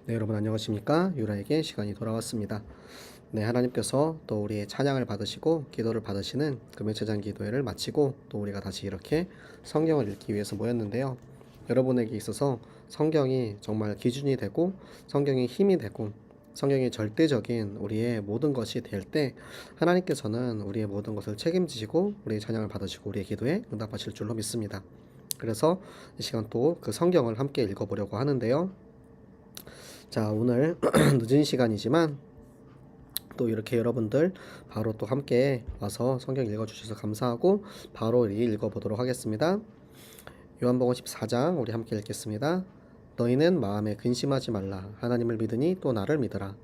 네, 여러분 안녕하십니까? 유라에게 시간이 돌아왔습니다. 네, 하나님께서 또 우리의 찬양을 받으시고 기도를 받으시는 금요체장 기도회를 마치고 또 우리가 다시 이렇게 성경을 읽기 위해서 모였는데요. 여러분에게 있어서 성경이 정말 기준이 되고 성경이 힘이 되고 성경이 절대적인 우리의 모든 것이 될 때 하나님께서는 우리의 모든 것을 책임지시고 우리의 찬양을 받으시고 우리의 기도에 응답하실 줄로 믿습니다. 그래서 이 시간 또 그 성경을 함께 읽어보려고 하는데요. 자, 오늘 늦은 시간이지만 또 이렇게 여러분들 바로 또 함께 와서 성경 읽어주셔서 감사하고 바로 읽어보도록 하겠습니다. 요한복음 14장 우리 함께 읽겠습니다. 너희는 마음에 근심하지 말라. 하나님을 믿으니 또 나를 믿으라.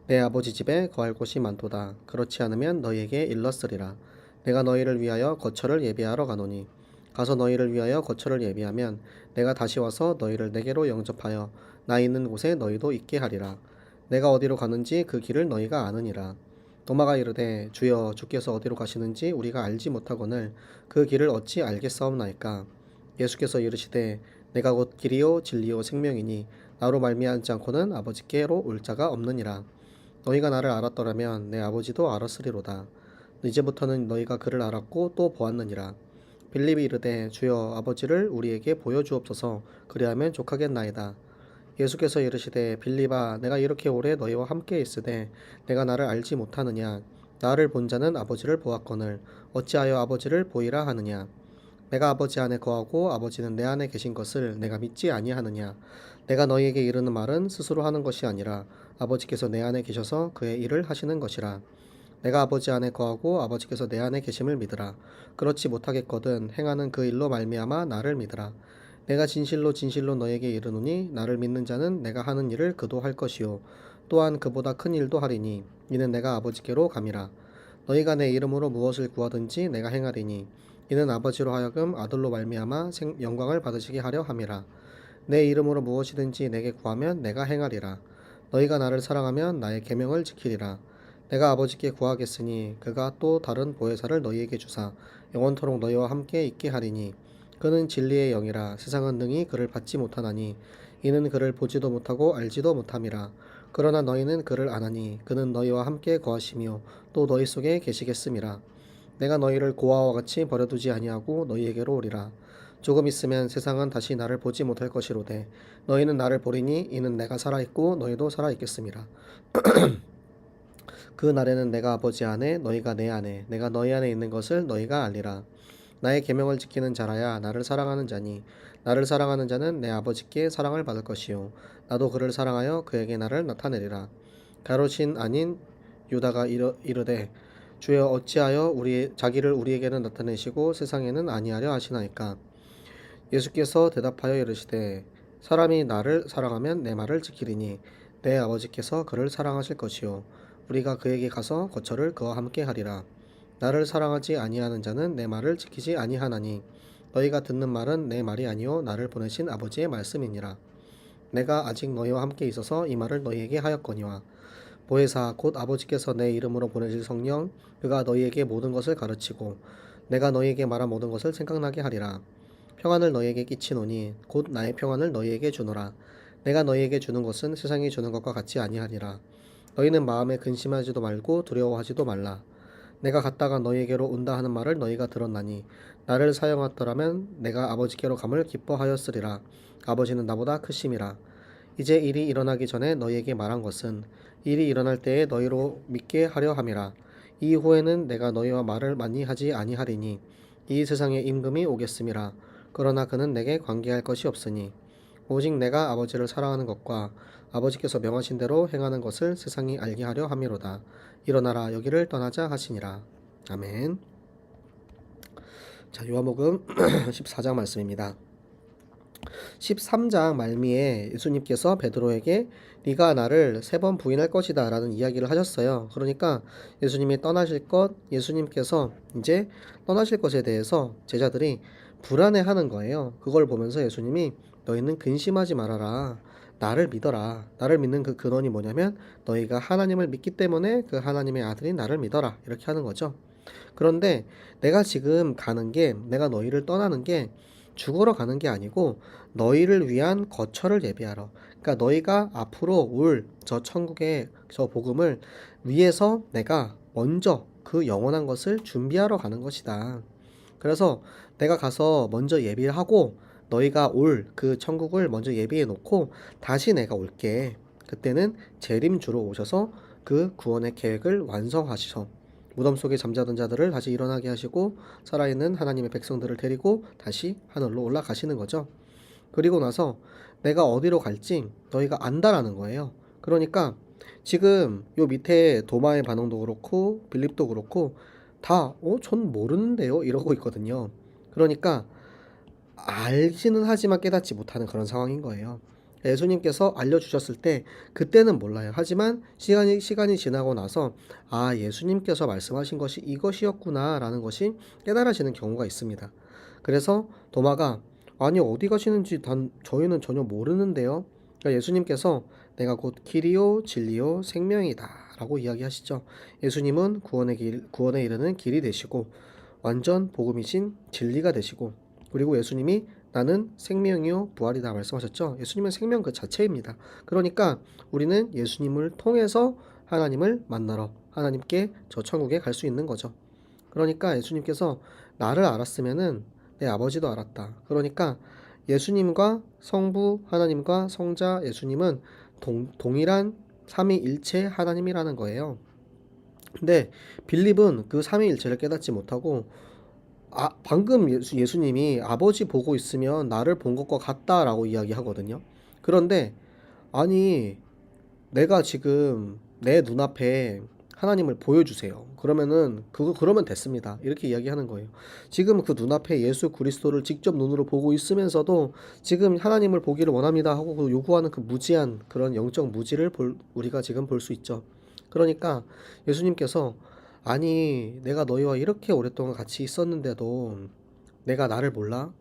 내 아버지 집에 거할 곳이 많도다. 그렇지 않으면 너희에게 일렀으리라. 내가 너희를 위하여 거처를 예비하러 가노니 가서 너희를 위하여 거처를 예비하면 내가 다시 와서 너희를 내게로 영접하여 나 있는 곳에 너희도 있게 하리라. 내가 어디로 가는지 그 길을 너희가 아느니라. 도마가 이르되 주여 주께서 어디로 가시는지 우리가 알지 못하거늘 그 길을 어찌 알겠사옵나이까. 예수께서 이르시되 내가 곧 길이요 진리요 생명이니 나로 말미암지 않고는 아버지께로 올 자가 없느니라. 너희가 나를 알았더라면 내 아버지도 알았으리로다. 이제부터는 너희가 그를 알았고 또 보았느니라. 빌립이 이르되 주여 아버지를 우리에게 보여주옵소서. 그리하면 족하겠나이다. 예수께서 이르시되 빌립아 내가 이렇게 오래 너희와 함께 있으되 내가 나를 알지 못하느냐. 나를 본 자는 아버지를 보았거늘 어찌하여 아버지를 보이라 하느냐. 내가 아버지 안에 거하고 아버지는 내 안에 계신 것을 내가 믿지 아니하느냐. 내가 너희에게 이르는 말은 스스로 하는 것이 아니라 아버지께서 내 안에 계셔서 그의 일을 하시는 것이라. 내가 아버지 안에 거하고 아버지께서 내 안에 계심을 믿으라. 그렇지 못하겠거든 행하는 그 일로 말미암아 나를 믿으라. 내가 진실로 진실로 너에게 이르노니 나를 믿는 자는 내가 하는 일을 그도 할 것이요 또한 그보다 큰 일도 하리니 이는 내가 아버지께로 감이라. 너희가 내 이름으로 무엇을 구하든지 내가 행하리니 이는 아버지로 하여금 아들로 말미암아 영광을 받으시게 하려 함이라. 내 이름으로 무엇이든지 내게 구하면 내가 행하리라. 너희가 나를 사랑하면 나의 계명을 지키리라. 내가 아버지께 구하겠으니 그가 또 다른 보혜사를 너희에게 주사 영원토록 너희와 함께 있게 하리니 그는 진리의 영이라. 세상은 능히 그를 받지 못하나니 이는 그를 보지도 못하고 알지도 못함이라. 그러나 너희는 그를 아나니 그는 너희와 함께 거하시며 또 너희 속에 계시겠음이라. 내가 너희를 고아와 같이 버려두지 아니하고 너희에게로 오리라. 조금 있으면 세상은 다시 나를 보지 못할 것이로되 너희는 나를 보리니 이는 내가 살아있고 너희도 살아있겠음이라. 그 날에는 내가 아버지 안에 너희가 내 안에 내가 너희 안에 있는 것을 너희가 알리라. 나의 계명을 지키는 자라야 나를 사랑하는 자니 나를 사랑하는 자는 내 아버지께 사랑을 받을 것이요 나도 그를 사랑하여 그에게 나를 나타내리라. 가롯인 아닌 유다가 이르되 주여 어찌하여 자기를 우리에게는 나타내시고 세상에는 아니하려 하시나이까. 예수께서 대답하여 이르시되 사람이 나를 사랑하면 내 말을 지키리니 내 아버지께서 그를 사랑하실 것이요 우리가 그에게 가서 거처를 그와 함께 하리라. 나를 사랑하지 아니하는 자는 내 말을 지키지 아니하나니 너희가 듣는 말은 내 말이 아니요 나를 보내신 아버지의 말씀이니라. 내가 아직 너희와 함께 있어서 이 말을 너희에게 하였거니와 보혜사 곧 아버지께서 내 이름으로 보내실 성령 그가 너희에게 모든 것을 가르치고 내가 너희에게 말한 모든 것을 생각나게 하리라. 평안을 너희에게 끼치노니 곧 나의 평안을 너희에게 주노라. 내가 너희에게 주는 것은 세상이 주는 것과 같지 아니하니라. 너희는 마음에 근심하지도 말고 두려워하지도 말라. 내가 갔다가 너희에게로 온다 하는 말을 너희가 들었나니 나를 사용하더라면 내가 아버지께로 감을 기뻐하였으리라. 아버지는 나보다 크심이라. 이제 일이 일어나기 전에 너희에게 말한 것은 일이 일어날 때에 너희로 믿게 하려 함이라. 이후에는 내가 너희와 말을 많이 하지 아니하리니 이 세상의 임금이 오겠음이라. 그러나 그는 내게 관계할 것이 없으니 오직 내가 아버지를 사랑하는 것과 아버지께서 명하신 대로 행하는 것을 세상이 알게 하려 함이로다. 일어나라 여기를 떠나자 하시니라. 아멘. 자, 요한복음 14장 말씀입니다. 13장 말미에 예수님께서 베드로에게 네가 나를 3번 부인할 것이다 라는 이야기를 하셨어요. 그러니까 예수님이 떠나실 것, 예수님께서 이제 떠나실 것에 대해서 제자들이 불안해하는 거예요. 그걸 보면서 예수님이 너희는 근심하지 말아라. 나를 믿어라. 나를 믿는 그 근원이 뭐냐면 너희가 하나님을 믿기 때문에 그 하나님의 아들인 나를 믿어라. 이렇게 하는 거죠. 그런데 내가 지금 가는 게 내가 너희를 떠나는 게 죽으러 가는 게 아니고 너희를 위한 거처를 예비하러 그러니까 너희가 앞으로 올 저 천국의 저 복음을 위해서 내가 먼저 그 영원한 것을 준비하러 가는 것이다. 그래서 내가 가서 먼저 예비를 하고 너희가 올 그 천국을 먼저 예비해 놓고 다시 내가 올게. 그때는 재림주로 오셔서 그 구원의 계획을 완성하시서 무덤 속에 잠자던 자들을 다시 일어나게 하시고 살아있는 하나님의 백성들을 데리고 다시 하늘로 올라가시는 거죠. 그리고 나서 내가 어디로 갈지 너희가 안다라는 거예요. 그러니까 지금 요 밑에 도마의 반응도 그렇고 빌립도 그렇고 다 전 모르는데요 이러고 있거든요. 그러니까 알지는 하지만 깨닫지 못하는 그런 상황인 거예요. 예수님께서 알려주셨을 때 그때는 몰라요. 하지만 시간이 지나고 나서 아 예수님께서 말씀하신 것이 이것이었구나 라는 것이 깨달아지는 경우가 있습니다. 그래서 도마가 아니 어디 가시는지 저희는 전혀 모르는데요. 그러니까 예수님께서 내가 곧 길이요 진리요 생명이다 라고 이야기하시죠. 예수님은 구원에 이르는 길이 되시고 완전 복음이신 진리가 되시고 그리고 예수님이 나는 생명이요 부활이다 말씀하셨죠. 예수님은 생명 그 자체입니다. 그러니까 우리는 예수님을 통해서 하나님을 만나러 하나님께 저 천국에 갈 수 있는 거죠. 그러니까 예수님께서 나를 알았으면은 내 아버지도 알았다. 그러니까 예수님과 성부 하나님과 성자 예수님은 동일한 삼위일체 하나님이라는 거예요. 근데 빌립은 그 삼위일체를 깨닫지 못하고 방금 예수님이 아버지 보고 있으면 나를 본 것과 같다라고 이야기하거든요. 그런데 아니 내가 지금 내 눈앞에 하나님을 보여주세요. 그러면 됐습니다. 이렇게 이야기하는 거예요. 지금 그 눈앞에 예수 그리스도를 직접 눈으로 보고 있으면서도 지금 하나님을 보기를 원합니다 하고 요구하는 그 무지한 그런 영적 무지를 우리가 지금 볼 수 있죠. 그러니까 예수님께서 아니 내가 너희와 이렇게 오랫동안 같이 있었는데도 내가 나를 몰라?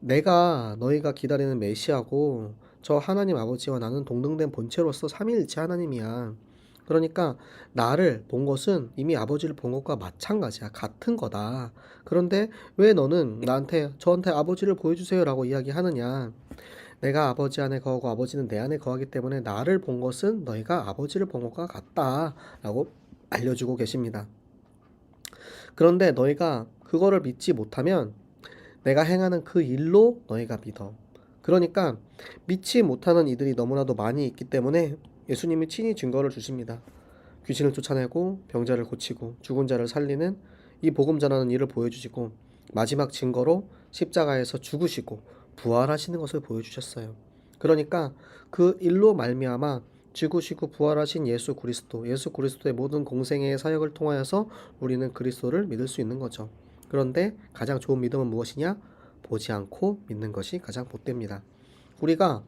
내가 너희가 기다리는 메시아고 저 하나님 아버지와 나는 동등된 본체로서 삼위일체 하나님이야. 그러니까 나를 본 것은 이미 아버지를 본 것과 마찬가지야. 같은 거다. 그런데 왜 너는 저한테 아버지를 보여주세요라고 이야기하느냐? 내가 아버지 안에 거하고 아버지는 내 안에 거하기 때문에 나를 본 것은 너희가 아버지를 본 것과 같다라고 알려주고 계십니다. 그런데 너희가 그거를 믿지 못하면 내가 행하는 그 일로 너희가 믿어. 그러니까 믿지 못하는 이들이 너무나도 많이 있기 때문에 예수님이 친히 증거를 주십니다. 귀신을 쫓아내고 병자를 고치고 죽은 자를 살리는 이 복음 전하는 일을 보여주시고 마지막 증거로 십자가에서 죽으시고 부활하시는 것을 보여주셨어요. 그러니까 그 일로 말미암아 죽으시고 부활하신 예수 그리스도의 모든 공생애의 사역을 통하여서 우리는 그리스도를 믿을 수 있는 거죠. 그런데 가장 좋은 믿음은 무엇이냐? 보지 않고 믿는 것이 가장 복됩니다. 우리가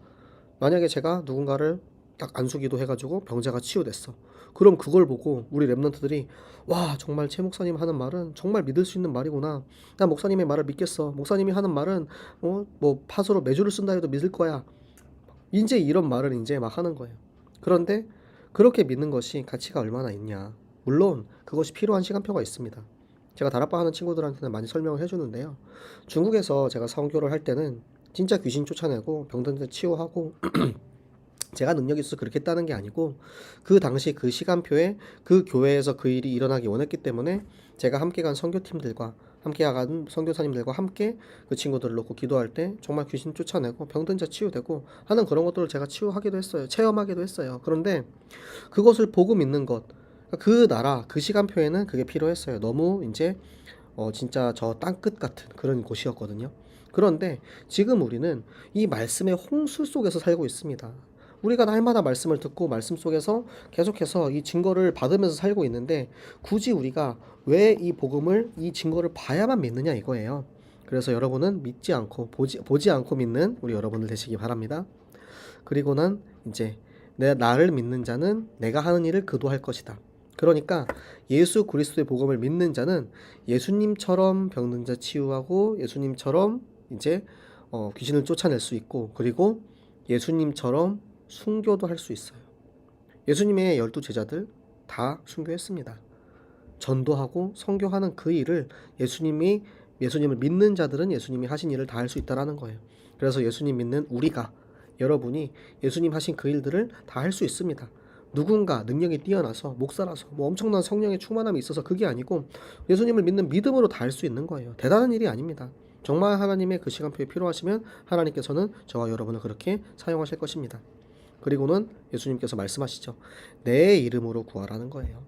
만약에 제가 누군가를 딱 안수기도 해가지고 병자가 치유됐어. 그럼 그걸 보고 우리 랩런트들이 와 정말 최 목사님 하는 말은 정말 믿을 수 있는 말이구나. 나 목사님의 말을 믿겠어. 목사님이 하는 말은 뭐 파수로 매주를 쓴다 해도 믿을 거야. 이제 이런 말을 이제 막 하는 거예요. 그런데 그렇게 믿는 것이 가치가 얼마나 있냐. 물론 그것이 필요한 시간표가 있습니다. 제가 다락방 하는 친구들한테는 많이 설명을 해주는데요. 중국에서 제가 선교를 할 때는 진짜 귀신 쫓아내고 병든 데 치유하고 제가 능력이 있어서 그렇게 했다는 게 아니고 그 당시 그 시간표에 그 교회에서 그 일이 일어나기 원했기 때문에 제가 함께 간 선교팀들과 함께 간 선교사님들과 함께 그 친구들을 놓고 기도할 때 정말 귀신 쫓아내고 병든 자 치유되고 하는 그런 것들을 제가 치유하기도 했어요. 체험하기도 했어요. 그런데 그것을 보고 믿는 것, 그 나라 그 시간표에는 그게 필요했어요. 너무 이제 진짜 저 땅끝 같은 그런 곳이었거든요. 그런데 지금 우리는 이 말씀의 홍수 속에서 살고 있습니다. 우리가 날마다 말씀을 듣고 말씀 속에서 계속해서 이 증거를 받으면서 살고 있는데 굳이 우리가 왜 이 증거를 봐야만 믿느냐 이거예요. 그래서 여러분은 믿지 않고 보지 않고 믿는 우리 여러분들 되시기 바랍니다. 그리고는 이제 나를 믿는 자는 내가 하는 일을 그도 할 것이다. 그러니까 예수 그리스도의 복음을 믿는 자는 예수님처럼 병든 자 치유하고 예수님처럼 이제 귀신을 쫓아낼 수 있고 그리고 예수님처럼 순교도 할 수 있어요. 예수님의 12제자들 다 순교했습니다. 전도하고 선교하는 그 일을 예수님을 믿는 자들은 예수님이 하신 일을 다 할 수 있다라는 거예요. 그래서 예수님 믿는 우리가 여러분이 예수님 하신 그 일들을 다 할 수 있습니다. 누군가 능력이 뛰어나서 목사라서 뭐 엄청난 성령의 충만함이 있어서 그게 아니고 예수님을 믿는 믿음으로 다 할 수 있는 거예요. 대단한 일이 아닙니다. 정말 하나님의 그 시간표에 필요하시면 하나님께서는 저와 여러분을 그렇게 사용하실 것입니다. 그리고는 예수님께서 말씀하시죠. 내 이름으로 구하라는 거예요.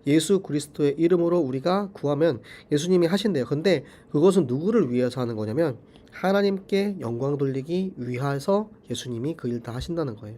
예수 그리스도의 이름으로 우리가 구하면 예수님이 하신대요. 근데 그것은 누구를 위해서 하는 거냐면 하나님께 영광 돌리기 위해서 예수님이 그 일 다 하신다는 거예요.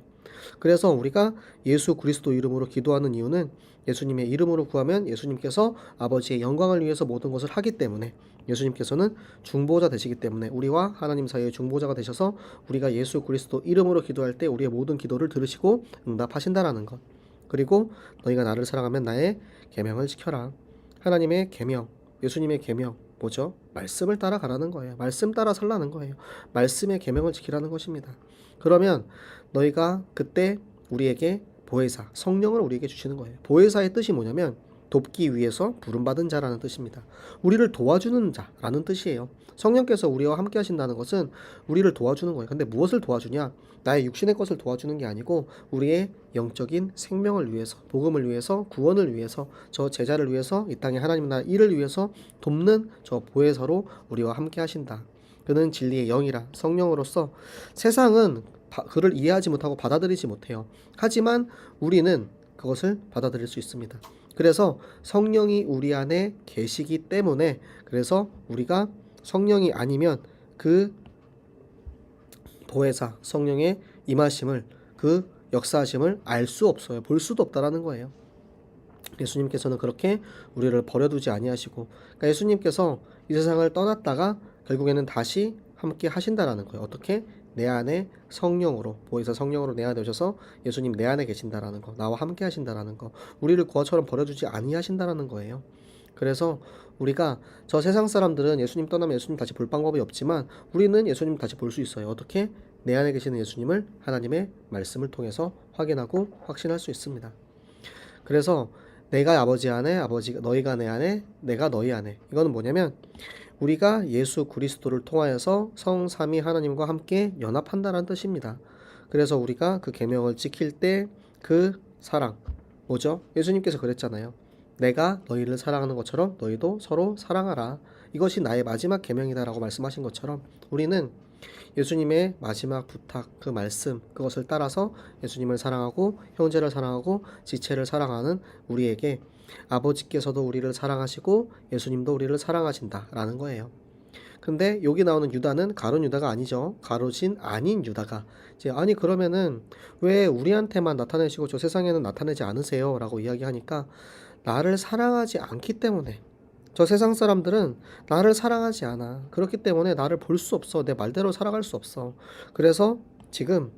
그래서 우리가 예수 그리스도 이름으로 기도하는 이유는 예수님의 이름으로 구하면 예수님께서 아버지의 영광을 위해서 모든 것을 하기 때문에, 예수님께서는 중보자 되시기 때문에 우리와 하나님 사이의 중보자가 되셔서 우리가 예수 그리스도 이름으로 기도할 때 우리의 모든 기도를 들으시고 응답하신다라는 것. 그리고 너희가 나를 사랑하면 나의 계명을 지켜라. 하나님의 계명, 예수님의 계명 뭐죠? 말씀을 따라가라는 거예요. 말씀 따라 살라는 거예요. 말씀의 계명을 지키라는 것입니다. 그러면 너희가 그때 우리에게 보혜사, 성령을 우리에게 주시는 거예요. 보혜사의 뜻이 뭐냐면 돕기 위해서 부름받은 자라는 뜻입니다. 우리를 도와주는 자라는 뜻이에요. 성령께서 우리와 함께 하신다는 것은 우리를 도와주는 거예요. 근데 무엇을 도와주냐? 나의 육신의 것을 도와주는 게 아니고 우리의 영적인 생명을 위해서, 복음을 위해서, 구원을 위해서, 저 제자를 위해서, 이 땅의 하나님 나라 일을 위해서 돕는 저 보혜사로 우리와 함께 하신다. 그는 진리의 영이라 성령으로서 세상은 그를 이해하지 못하고 받아들이지 못해요. 하지만 우리는 그것을 받아들일 수 있습니다. 그래서 성령이 우리 안에 계시기 때문에, 그래서 우리가 성령이 아니면 그 보혜사 성령의 임하심을, 그 역사하심을 알 수 없어요. 볼 수도 없다라는 거예요. 예수님께서는 그렇게 우리를 버려두지 아니하시고, 그러니까 예수님께서 이 세상을 떠났다가 결국에는 다시 함께 하신다라는 거예요. 어떻게? 내 안에 성령으로, 보혜사 성령으로 내 안에 오셔서 예수님 내 안에 계신다라는 거, 나와 함께 하신다라는 거, 우리를 고아처럼 버려두지 아니하신다라는 거예요. 그래서 우리가, 저 세상 사람들은 예수님 떠나면 예수님 다시 볼 방법이 없지만 우리는 예수님 다시 볼 수 있어요. 어떻게? 내 안에 계시는 예수님을 하나님의 말씀을 통해서 확인하고 확신할 수 있습니다. 그래서 내가 아버지 안에, 너희가 내 안에, 내가 너희 안에. 이거는 뭐냐면 우리가 예수 그리스도를 통하여서 성삼위 하나님과 함께 연합한다는 뜻입니다. 그래서 우리가 그 계명을 지킬 때 그 사랑, 뭐죠? 예수님께서 그랬잖아요. 내가 너희를 사랑하는 것처럼 너희도 서로 사랑하라. 이것이 나의 마지막 계명이다라고 말씀하신 것처럼 우리는 예수님의 마지막 부탁, 그 말씀, 그것을 따라서 예수님을 사랑하고 형제를 사랑하고 지체를 사랑하는 우리에게 아버지께서도 우리를 사랑하시고 예수님도 우리를 사랑하신다라는 거예요. 근데 여기 나오는 유다는 가룟 유다가 아니죠. 가룟인 아닌 유다가 이제, 아니 그러면은 왜 우리한테만 나타내시고 저 세상에는 나타내지 않으세요? 라고 이야기하니까 나를 사랑하지 않기 때문에, 저 세상 사람들은 나를 사랑하지 않아. 그렇기 때문에 나를 볼 수 없어. 내 말대로 살아갈 수 없어. 그래서 지금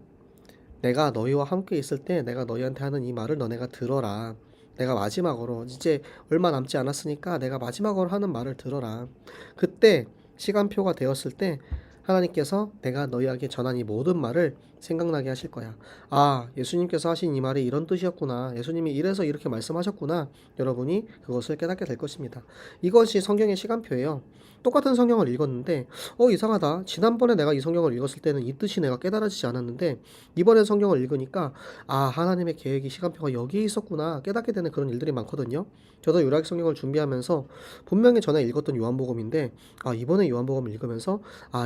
내가 너희와 함께 있을 때 내가 너희한테 하는 이 말을 너네가 들어라. 내가 마지막으로, 이제 얼마 남지 않았으니까 내가 마지막으로 하는 말을 들어라. 그때 시간표가 되었을 때 하나님께서 내가 너희에게 전한 이 모든 말을 생각나게 하실 거야. 아, 예수님께서 하신 이 말이 이런 뜻이었구나. 예수님이 이래서 이렇게 말씀하셨구나. 여러분이 그것을 깨닫게 될 것입니다. 이것이 성경의 시간표예요. 똑같은 성경을 읽었는데 이상하다. 지난번에 내가 이 성경을 읽었을 때는 이 뜻이 내가 깨달아지지 않았는데 이번에 성경을 읽으니까 하나님의 계획이, 시간표가 여기에 있었구나 깨닫게 되는 그런 일들이 많거든요. 저도 요약 성경을 준비하면서 분명히 전에 읽었던 요한복음인데 이번에 요한복음을 읽으면서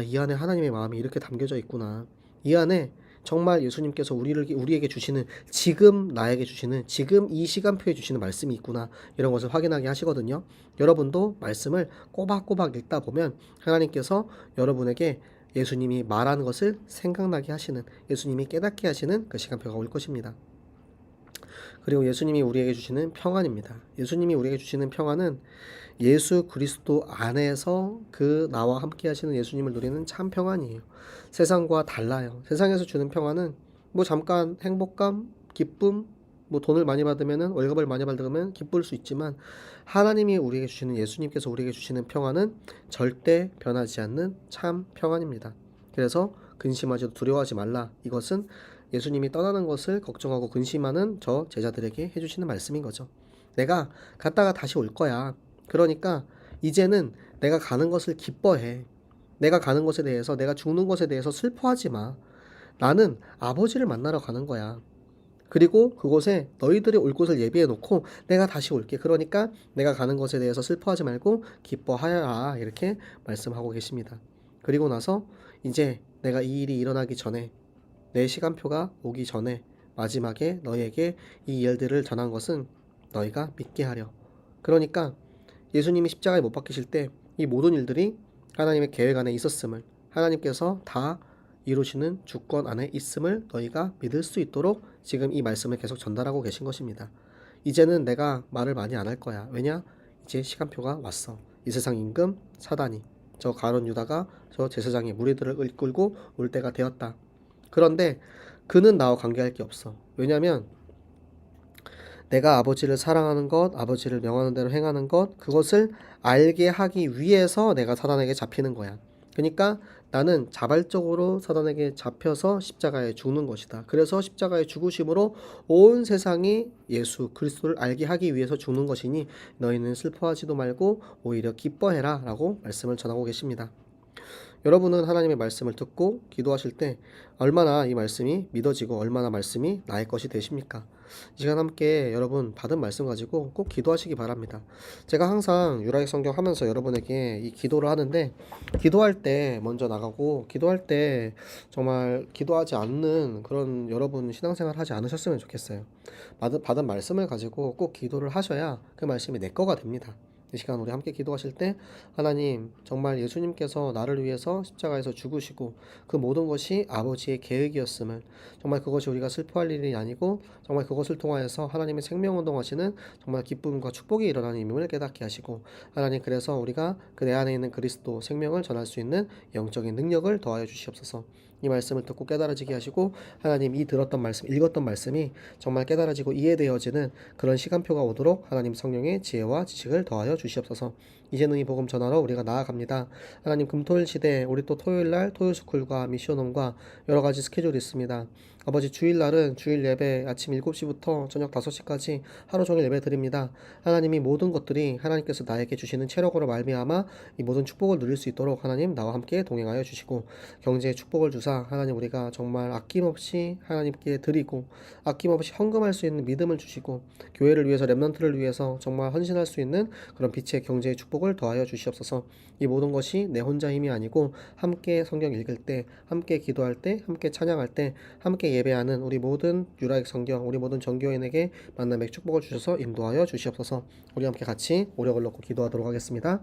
이 안에 하나님의 마음이 이렇게 담겨져 있구나. 이 안에 정말 예수님께서 우리에게 주시는, 지금 나에게 주시는, 지금 이 시간표에 주시는 말씀이 있구나. 이런 것을 확인하게 하시거든요. 여러분도 말씀을 꼬박꼬박 읽다 보면 하나님께서 여러분에게 예수님이 말하는 것을 생각나게 하시는, 예수님이 깨닫게 하시는 그 시간표가 올 것입니다. 그리고 예수님이 우리에게 주시는 평안입니다. 예수님이 우리에게 주시는 평안은 예수 그리스도 안에서 그 나와 함께 하시는 예수님을 누리는 참 평안이에요. 세상과 달라요. 세상에서 주는 평안은 뭐 잠깐 행복감, 기쁨, 뭐 돈을 많이 받으면은, 월급을 많이 받으면 기쁠 수 있지만 하나님이 우리에게 주시는, 예수님께서 우리에게 주시는 평안은 절대 변하지 않는 참 평안입니다. 그래서 근심하지도 두려워하지 말라. 이것은 예수님이 떠나는 것을 걱정하고 근심하는 저 제자들에게 해주시는 말씀인 거죠. 내가 갔다가 다시 올 거야. 그러니까 이제는 내가 가는 것을 기뻐해. 내가 가는 것에 대해서, 내가 죽는 것에 대해서 슬퍼하지 마. 나는 아버지를 만나러 가는 거야. 그리고 그곳에 너희들이 올 곳을 예비해 놓고 내가 다시 올게. 그러니까 내가 가는 것에 대해서 슬퍼하지 말고 기뻐하여라. 이렇게 말씀하고 계십니다. 그리고 나서 이제 내가 이 일이 일어나기 전에 내 시간표가 오기 전에 마지막에 너희에게 이 일들을 전한 것은 너희가 믿게 하려. 그러니까 예수님이 십자가에 못 박히실 때 이 모든 일들이 하나님의 계획 안에 있었음을, 하나님께서 다 이루시는 주권 안에 있음을 너희가 믿을 수 있도록 지금 이 말씀을 계속 전달하고 계신 것입니다. 이제는 내가 말을 많이 안 할 거야. 왜냐? 이제 시간표가 왔어. 이 세상 임금 사단이, 저 가룟 유다가 저 제사장의 무리들을 이끌고 올 때가 되었다. 그런데 그는 나와 관계할 게 없어. 왜냐하면 내가 아버지를 사랑하는 것, 아버지를 명하는 대로 행하는 것, 그것을 알게 하기 위해서 내가 사단에게 잡히는 거야. 그러니까 나는 자발적으로 사단에게 잡혀서 십자가에 죽는 것이다. 그래서 십자가에 죽으심으로 온 세상이 예수 그리스도를 알게 하기 위해서 죽는 것이니 너희는 슬퍼하지도 말고 오히려 기뻐해라 라고 말씀을 전하고 계십니다. 여러분은 하나님의 말씀을 듣고 기도하실 때 얼마나 이 말씀이 믿어지고 얼마나 말씀이 나의 것이 되십니까? 이 시간 함께 여러분 받은 말씀 가지고 꼭 기도하시기 바랍니다. 제가 항상 유라의 성경 하면서 여러분에게 이 기도를 하는데, 기도할 때 먼저 나가고 기도할 때 정말 기도하지 않는 그런 여러분 신앙생활 하지 않으셨으면 좋겠어요. 받은 말씀을 가지고 꼭 기도를 하셔야 그 말씀이 내 거가 됩니다. 이 시간 우리 함께 기도하실 때 하나님, 정말 예수님께서 나를 위해서 십자가에서 죽으시고 그 모든 것이 아버지의 계획이었음을, 정말 그것이 우리가 슬퍼할 일이 아니고 정말 그것을 통하여서 하나님의 생명운동하시는 정말 기쁨과 축복이 일어나는 임을 깨닫게 하시고, 하나님 그래서 우리가 그 내 안에 있는 그리스도 생명을 전할 수 있는 영적인 능력을 더하여 주시옵소서. 이 말씀을 듣고 깨달아지게 하시고 하나님 이 들었던 말씀, 읽었던 말씀이 정말 깨달아지고 이해되어지는 그런 시간표가 오도록 하나님 성령의 지혜와 지식을 더하여 주시옵소서. 이제는 이 복음 전하러 우리가 나아갑니다. 하나님 금토일 시대 우리 또 토요일날 토요스쿨과 미션홈과 여러가지 스케줄이 있습니다. 아버지 주일날은 주일 예배 아침 7시부터 저녁 5시까지 하루 종일 예배 드립니다. 하나님이 모든 것들이 하나님께서 나에게 주시는 체력으로 말미암아 이 모든 축복을 누릴 수 있도록 하나님 나와 함께 동행하여 주시고, 경제의 축복을 주사 하나님 우리가 정말 아낌없이 하나님께 드리고 아낌없이 헌금할 수 있는 믿음을 주시고, 교회를 위해서 렘넌트를 위해서 정말 헌신할 수 있는 그런 빛의 경제의 축복을 더하여 주시옵소서. 이 모든 것이 내 혼자 힘이 아니고 함께 성경 읽을 때, 함께 기도할 때, 함께 찬양할 때, 함께 예배하는 우리 모든 유라익 성경, 우리 모든 전교인에게 만남의 축복을 주셔서 인도하여 주시옵소서. 우리 함께 같이 오력을 넣고 기도하도록 하겠습니다.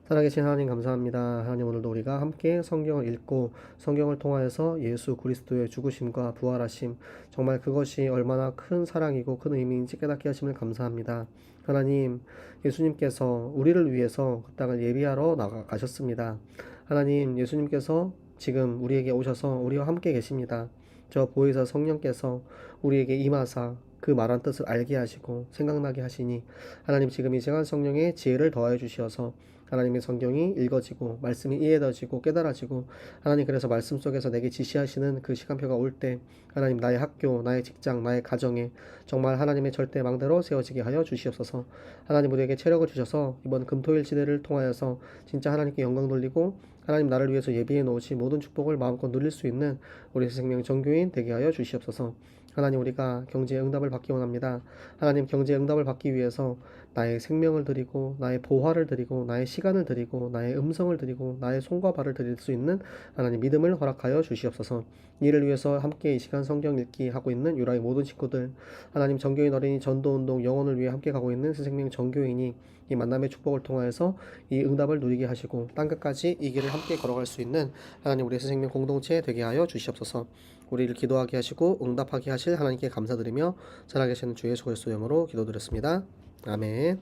살아계신 하나님 감사합니다. 하나님, 오늘도 우리가 함께 성경을 읽고 성경을 통하여서 예수 그리스도의 죽으심과 부활하심, 정말 그것이 얼마나 큰 사랑이고 큰 의미인지 깨닫게 하심을 감사합니다. 하나님, 예수님께서 우리를 위해서 그 땅을 예비하러 나가셨습니다. 하나님, 예수님께서 지금 우리에게 오셔서 우리와 함께 계십니다. 저 보혜사 성령께서 우리에게 임하사 그 말한 뜻을 알게 하시고 생각나게 하시니, 하나님 지금 이 시간 성령의 지혜를 더하여 주시어서 하나님의 성경이 읽어지고 말씀이 이해되어지고 깨달아지고, 하나님 그래서 말씀 속에서 내게 지시하시는 그 시간표가 올 때 하나님 나의 학교, 나의 직장, 나의 가정에 정말 하나님의 절대망대로 세워지게 하여 주시옵소서. 하나님 우리에게 체력을 주셔서 이번 금토일 시대를 통하여서 진짜 하나님께 영광 돌리고 하나님 나를 위해서 예비해 놓으신 모든 축복을 마음껏 누릴 수 있는 우리 생명 정교인 되게 하여 주시옵소서. 하나님 우리가 경제의 응답을 받기 원합니다. 하나님 경제의 응답을 받기 위해서 나의 생명을 드리고 나의 보화를 드리고 나의 시간을 드리고 나의 음성을 드리고 나의 손과 발을 드릴 수 있는 하나님 믿음을 허락하여 주시옵소서. 이를 위해서 함께 이 시간 성경 읽기 하고 있는 유라의 모든 식구들, 하나님 정교인 어린이 전도운동 영혼을 위해 함께 가고 있는 새생명 정교인이 이 만남의 축복을 통하여서 이 응답을 누리게 하시고 땅끝까지 이 길을 함께 걸어갈 수 있는 하나님 우리의 새생명 공동체 되게 하여 주시옵소서. 우리를 기도하게 하시고 응답하게 하실 하나님께 감사드리며 살아계시는 주 예수 그리스도의 이름으로 기도드렸습니다. 아멘.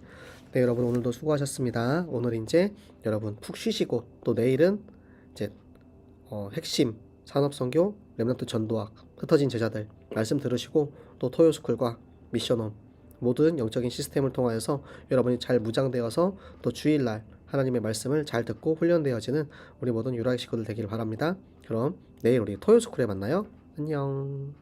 네, 여러분 오늘도 수고하셨습니다. 오늘 이제 여러분 푹 쉬시고 또 내일은 이제 핵심 산업선교 렘넌트 전도학 흩어진 제자들 말씀 들으시고 또 토요스쿨과 미션홈 모든 영적인 시스템을 통하여서 여러분이 잘 무장되어서 또 주일날 하나님의 말씀을 잘 듣고 훈련되어지는 우리 모든 유라의 식구들 되기를 바랍니다. 그럼 내일 우리 토요스쿨에 만나요. 안녕.